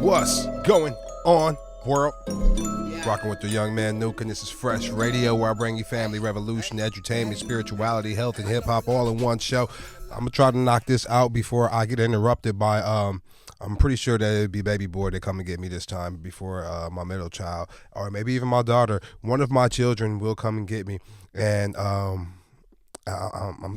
What's going on, world? Rocking with the young man Nuke, and this is Fresh Radio, where I bring you family, revolution, edutainment, spirituality, health, and hip-hop all in one show. I'm going to try to knock this out before I get interrupted by, I'm pretty sure that it'd be baby boy that come and get me this time before my middle child, or maybe even my daughter. One of my children will come and get me, and I'm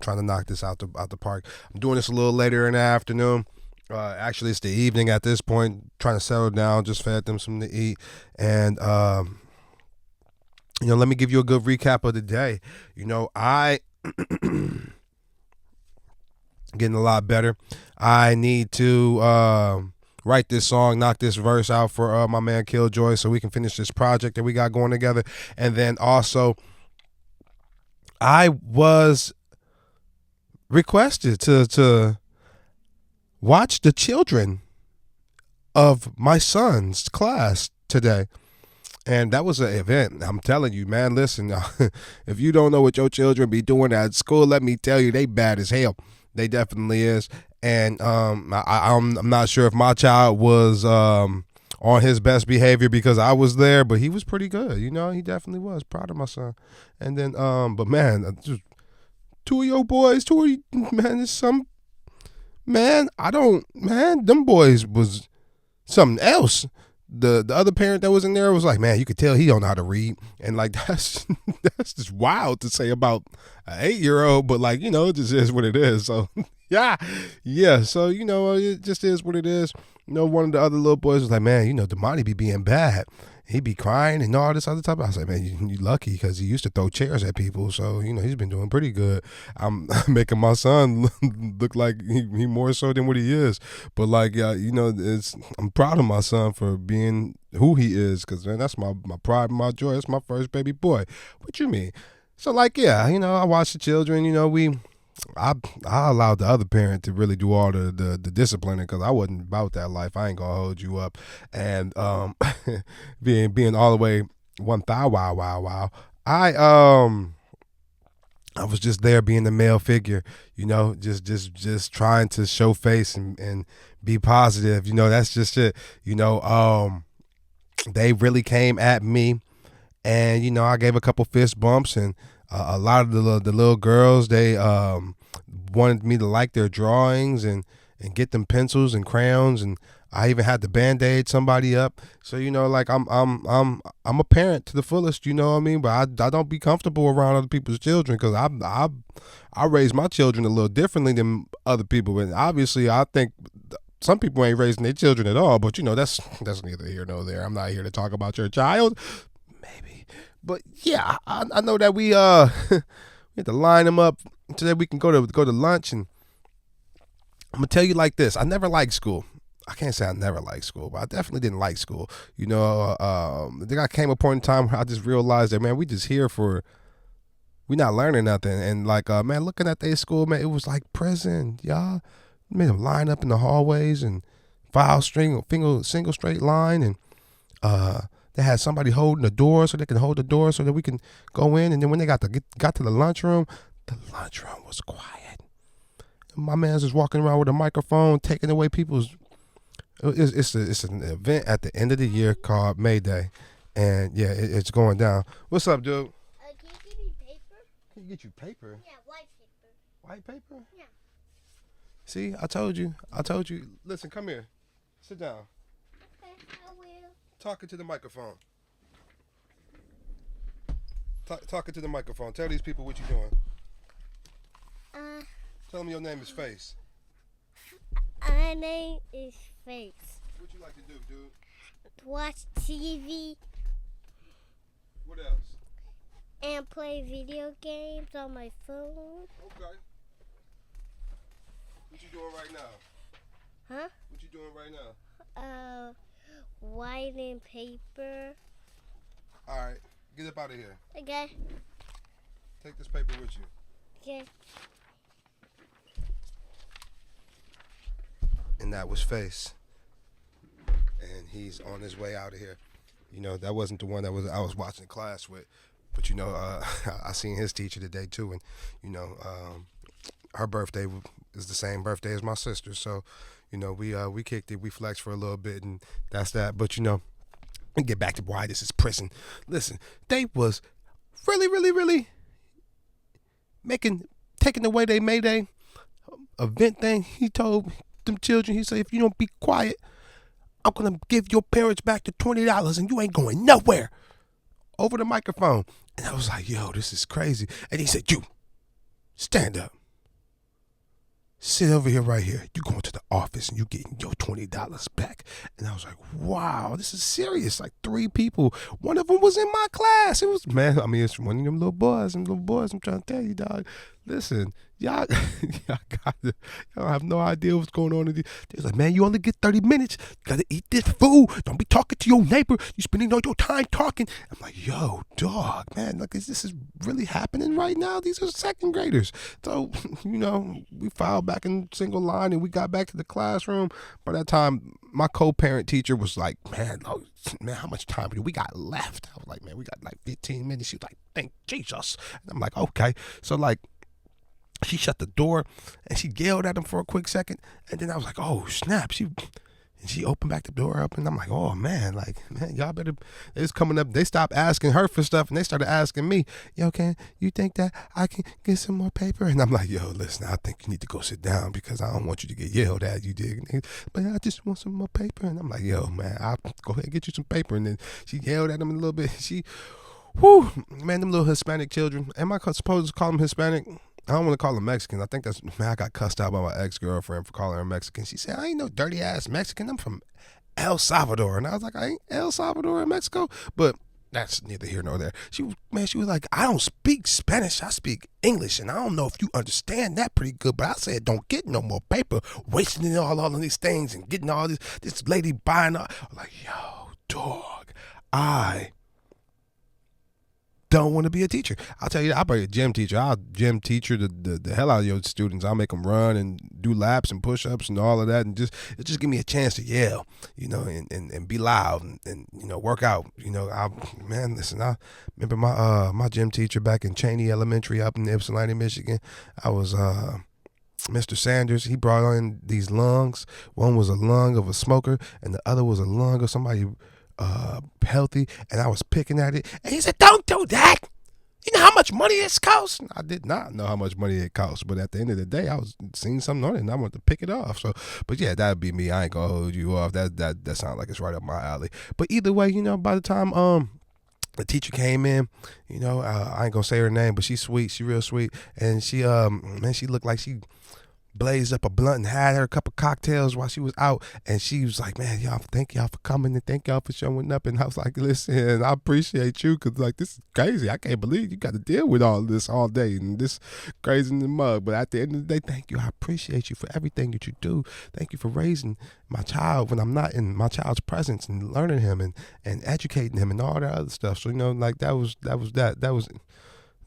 trying to knock this out the park. I'm doing this a little later in the afternoon. Actually, it's the evening at this point, trying to settle down, just fed them something to eat. And, let me give you a good recap of the day. I getting a lot better. I need to write this song, knock this verse out for my man Killjoy so we can finish this project that we got going together. And then also, I was requested to watch the children of my son's class today. And that was an event. I'm telling you, man, listen, if you don't know what your children be doing at school, let me tell you, they bad as hell. They definitely is. And I'm not sure if my child was on his best behavior because I was there, but he was pretty good. He definitely was. Proud of my son. And then, but man, just two of your boys, man, there's some, man, them boys was something else. The other parent that was in there was like, man, you could tell he don't know how to read. And like, that's just wild to say about an 8-year-old, but like, it just is what it is. So yeah. So, it just is what it is. One of the other little boys was like, man, Damani be being bad. He be crying and all this other stuff. I was like, man, you lucky because he used to throw chairs at people. So, he's been doing pretty good. I'm making my son look like he more so than what he is. But like, I'm proud of my son for being who he is because, man, that's my pride and my joy. That's my first baby boy. What you mean? So like, yeah, I watch the children, I allowed the other parent to really do all the disciplining because I wasn't about that life. I ain't gonna hold you up. And being all the way one thigh wow. I was just there being the male figure, just trying to show face and be positive. That's just it. They really came at me, and I gave a couple fist bumps, and a lot of the little girls, they wanted me to like their drawings and get them pencils and crayons, and I even had to Band-Aid somebody up. So like I'm a parent to the fullest, you know what I mean. But I don't be comfortable around other people's children because I raise my children a little differently than other people, and obviously I think some people ain't raising their children at all. But that's neither here nor there. I'm not here to talk about your child. Maybe. But yeah, I know that we had to line them up so that we can go to lunch. And I'm gonna tell you like this: I never liked school. I can't say I never liked school, but I definitely didn't like school. I think I came a point in time where I just realized that, man, we just here for, we not learning nothing. And like, man, looking at their school, man, it was like prison, y'all. Made them line up in the hallways and file single straight line, and they had somebody holding the door so they can hold the door so that we can go in. And then when they got to the lunchroom was quiet. My man's just walking around with a microphone, taking away people's. It's an event at the end of the year called May Day, and yeah, it's going down. What's up, dude? Can you give me paper? Can you get you paper? Yeah, white paper. White paper? Yeah. See, I told you. Listen, come here. Sit down. Okay, I will. Talking to the microphone. Talking to the microphone. Tell these people what you're doing. Tell them your name is Face. My name is Face. What you like to do, dude? Watch TV. What else? And play video games on my phone. Okay. What you doing right now? Huh? What you doing right now? Writing paper. All right. Get up out of here. Okay. Take this paper with you. Okay. And that was Face. And he's on his way out of here. That wasn't the one I was watching class with. But, I seen his teacher today, too. And, her birthday is the same birthday as my sister. So, We kicked it, we flexed for a little bit, and that's that. But and get back to why this is prison. Listen, they was really, really, really taking away their Mayday event thing. He told them children, he said, if you don't be quiet, I'm gonna give your parents back the $20 and you ain't going nowhere. Over the microphone. And I was like, yo, this is crazy. And he said, you, stand up. Sit over here right here. You going to the office and you getting your $20 back. And I was like, wow, this is serious. Like 3 people. One of them was in my class. It was, man, I mean, it's one of them little boys. I'm trying to tell you, dog. Listen, y'all have no idea what's going on. They was like, man, you only get 30 minutes. You got to eat this food. Don't be talking to your neighbor. You spending all your time talking. I'm like, yo, dog, man, look, this is really happening right now. These are second graders. So, we filed back in single line and we got back to the classroom. By that time, my co-parent teacher was like, man, how much time do we got left? I was like, man, we got like 15 minutes. She was like, thank Jesus. And I'm like, okay. So like, she shut the door and she yelled at him for a quick second. And then I was like, oh, snap. She opened back the door up and I'm like, oh, man, y'all better. They was coming up. They stopped asking her for stuff and they started asking me, yo, you think that I can get some more paper? And I'm like, yo, listen, I think you need to go sit down because I don't want you to get yelled at. You dig? But I just want some more paper. And I'm like, yo, man, I'll go ahead and get you some paper. And then she yelled at him a little bit. Man, them little Hispanic children. Am I supposed to call them Hispanic? I don't want to call them Mexican. I think I got cussed out by my ex-girlfriend for calling her Mexican. She said, I ain't no dirty ass Mexican. I'm from El Salvador. And I was like, I ain't El Salvador in Mexico. But that's neither here nor there. She was like, I don't speak Spanish. I speak English. And I don't know if you understand that pretty good. But I said, don't get no more paper, wasting it all of these things and getting all this lady buying all. I'm like, yo, dog, I don't want to be a teacher. I'll tell you, I'll be a gym teacher. I'll gym teacher the hell out of your students. I'll make them run and do laps and push-ups and all of that, and just give me a chance to yell, and be loud and work out. Listen, I remember my gym teacher back in Cheney Elementary up in Ypsilanti, Michigan. I was Mr. Sanders. He brought in these lungs. One was a lung of a smoker, and the other was a lung of somebody healthy, and I was picking at it, and he said, don't do that. You know how much money it costs? I did not know how much money it costs, but at the end of the day, I was seeing something on it, and I wanted to pick it off. So, but yeah, that'd be me. I ain't gonna hold you off. That sounds like it's right up my alley. But either way, by the time the teacher came in, I ain't gonna say her name, but she's sweet. She real sweet, and she she looked like she blazed up a blunt and had her a couple cocktails while she was out, and she was like, man, y'all, thank y'all for coming and thank y'all for showing up. And I was like, listen, I appreciate you, because this is crazy. I can't believe you got to deal with all this all day and this crazy in the mug. But at the end of the day, thank you. I appreciate you for everything that you do. Thank you for raising my child when I'm not in my child's presence and learning him and educating him and all that other stuff. So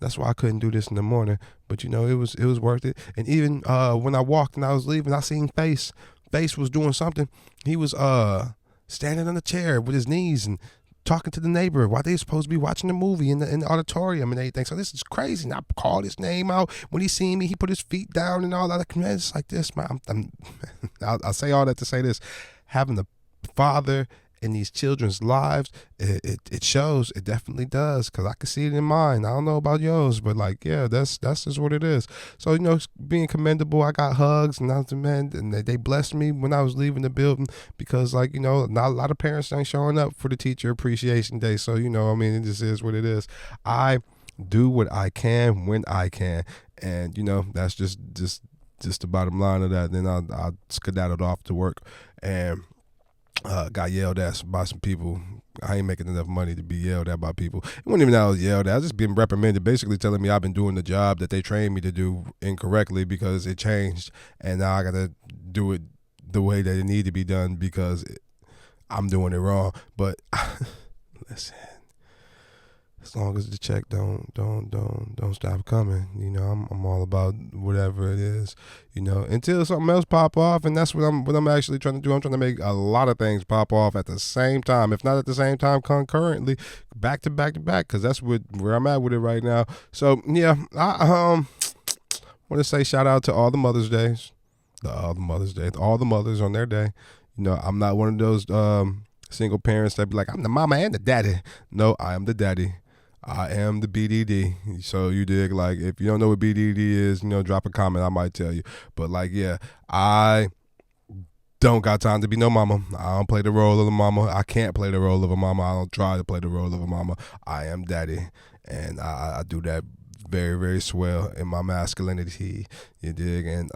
that's why I couldn't do this in the morning. But it was worth it. And even when I walked and I was leaving, I seen Face. Face was doing something. He was standing on a chair with his knees and talking to the neighbor while they supposed to be watching the movie in the auditorium and everything. So this is crazy. And I called his name out. When he seen me, he put his feet down and all that. Like, man, it's like this, man. I'll say all that to say this. Having the father in these children's lives, it shows. It definitely does, because I can see it in mine. I don't know about yours, but that's just what it is. So being commendable. I got hugs, and I was man, and they blessed me when I was leaving the building, because not a lot of parents ain't showing up for the Teacher Appreciation Day. So it just is what it is. I do what I can when I can, and that's just the bottom line of that. Then I skedaddled off to work and got yelled at by some people. I ain't making enough money to be yelled at by people. It wasn't even that I was yelled at. I was just being reprimanded, basically telling me I've been doing the job that they trained me to do incorrectly because it changed, and now I got to do it the way that it need to be done because I'm doing it wrong. But listen, as long as the check don't stop coming, I'm all about whatever it is, until something else pop off, and that's what I'm actually trying to do. I'm trying to make a lot of things pop off at the same time, if not at the same time, concurrently, back to back to back, because that's where I'm at with it right now. So yeah, I want to say shout out to all the Mother's Days. The Mother's Day. All the mothers on their day. You know, I'm not one of those single parents that be like, I'm the mama and the daddy. No, I am the daddy. I am the BDD. So you dig, like, if you don't know what BDD is, you know, drop a comment. I might tell you. But like, yeah, I don't got time to be no mama. I don't play the role of a mama. I can't play the role of a mama. I don't try to play the role of a mama. I am daddy. And I do that very, very swell in my masculinity. You dig? And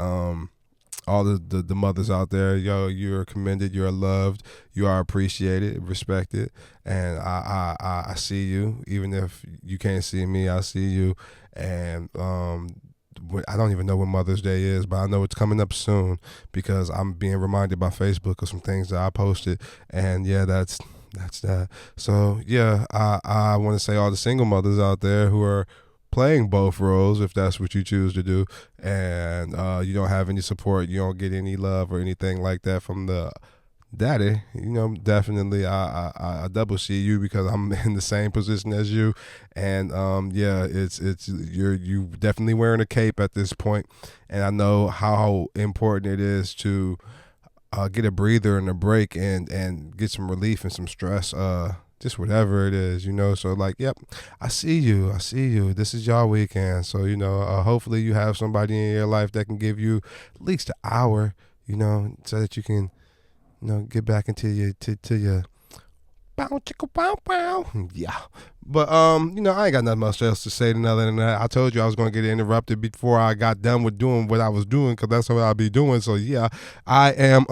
all the mothers out there, yo, you're commended, you're loved, you are appreciated, respected, and I see you. Even if you can't see me, I see you. And I don't even know when Mother's Day is, but I know it's coming up soon because I'm being reminded by Facebook of some things that I posted. And yeah, that's that. So yeah, I want to say all the single mothers out there who are playing both roles, if that's what you choose to do, and you don't have any support, you don't get any love or anything like that from the daddy, you know, definitely I double see you because I'm in the same position as you. And yeah, it's you definitely wearing a cape at this point, and I know how important it is to get a breather and a break and get some relief and some stress, just whatever it is, you know. So like, yep, I see you. This is y'all weekend. So, you know, hopefully you have somebody in your life that can give you at least an hour, you know, so that you can, you know, get back into your to your bow chicka bow bow. Yeah. But you know, I ain't got nothing much else to say other than that. I told you I was gonna get interrupted before I got done with doing what I was doing, because that's what I'll be doing. So yeah, I am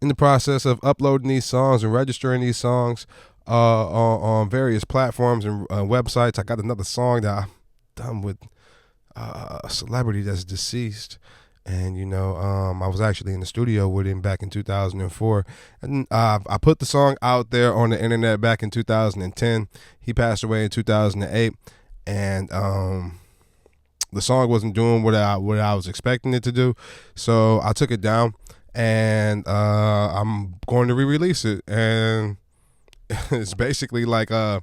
in the process of uploading these songs and registering these songs on various platforms and websites. I got another song that I've done with a celebrity that's deceased. And, you know, I was actually in the studio with him back in 2004. And I put the song out there on the internet back in 2010. He passed away in 2008. And the song wasn't doing what I was expecting it to do. So I took it down. And I'm going to re-release it. And it's basically like I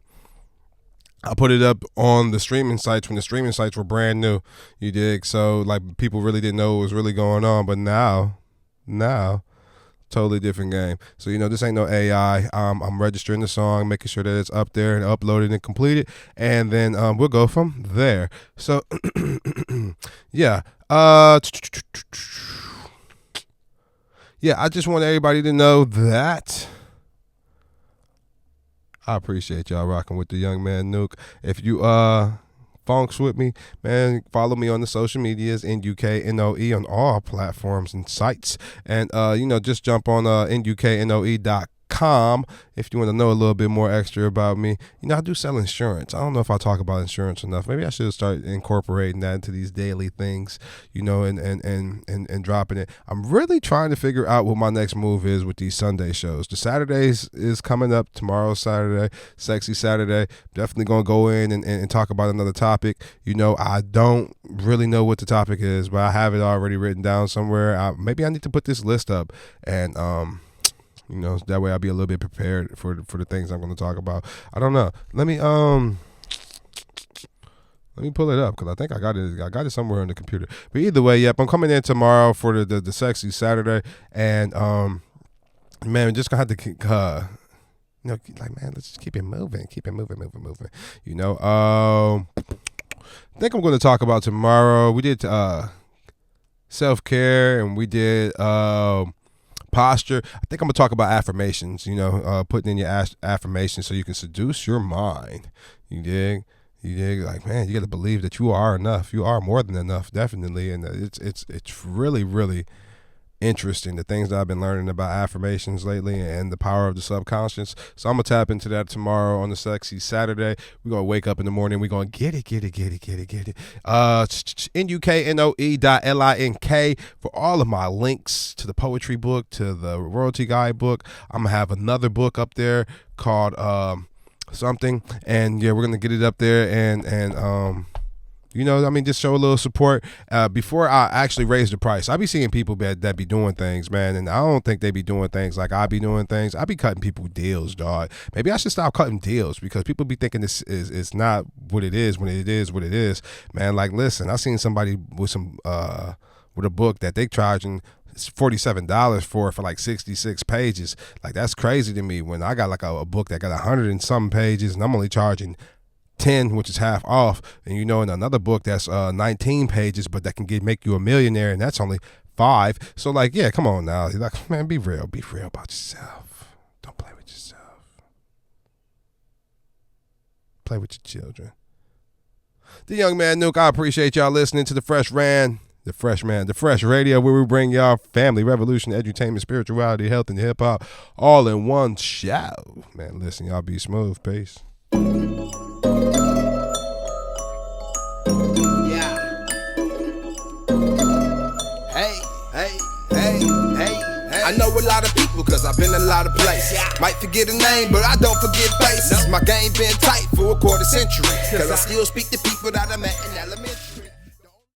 put it up on the streaming sites when the streaming sites were brand new. You dig? So like people really didn't know what was really going on. But now, totally different game. So, you know, this ain't no AI. I'm registering the song, making sure that it's up there and uploaded and completed. And then we'll go from there. So, yeah. Yeah, I just want everybody to know that I appreciate y'all rocking with the young man Nuke. If you funks with me, man, follow me on the social medias, NUKNOE, on all platforms and sites. And you know, just jump on NUKNOE.com if you want to know a little bit more extra about me. You know, I do sell insurance. I don't know if I talk about insurance enough. Maybe I should start incorporating that into these daily things, you know, and dropping it. I'm really trying to figure out what my next move is with these Sunday shows. The Saturdays is coming up. Tomorrow's Saturday, Sexy Saturday. Definitely going to go in and talk about another topic. You know, I don't really know what the topic is, but I have it already written down somewhere. Maybe I need to put this list up and you know, that way I'll be a little bit prepared for the things I'm going to talk about. I don't know. Let me pull it up because I think I got it somewhere on the computer. But either way, yep, I'm coming in tomorrow for the Sexy Saturday, and man, we're just gonna have to you know, like, man, let's just keep it moving. You know, I think I'm going to talk about tomorrow. We did self-care, and we did posture. I think I'm gonna talk about affirmations, you know, putting in your affirmations so you can seduce your mind. You dig? Like, man, you got to believe that you are enough. You are more than enough, definitely. And it's really, really interesting, the things that I've been learning about affirmations lately and the power of the subconscious. So I'm gonna tap into that tomorrow on the Sexy Saturday. We're gonna wake up in the morning, we're gonna get it. NUKNOE.LINK for all of my links to the poetry book, to the royalty guide book. I'm gonna have another book up there called something, and yeah, we're gonna get it up there and You know, I mean, just show a little support before I actually raise the price. I be seeing people that be doing things, man, and I don't think they be doing things like I be doing things. I be cutting people deals, dog. Maybe I should stop cutting deals because people be thinking this is not what it is when it is what it is, man. Like, listen, I seen somebody with a book that they charging $47 for like 66 pages. Like, that's crazy to me when I got like a book that got 100 and some pages and I'm only charging 10, which is half off. And you know, in another book that's 19 pages, but that can make you a millionaire, and that's only 5. So like, yeah, come on now. You're like, man, be real about yourself. Don't play with yourself. Play with your children. The Young Man Nuke, I appreciate y'all listening to the Fresh Radio, where we bring y'all family, revolution, edutainment, spirituality, health, and hip hop all in one show. Man, listen, y'all be smooth. Peace. Yeah. Hey. I know a lot of people cause I've been a lot of places. Might forget a name, but I don't forget faces. My game been tight for a quarter century, cause I still speak to people that I met in LA.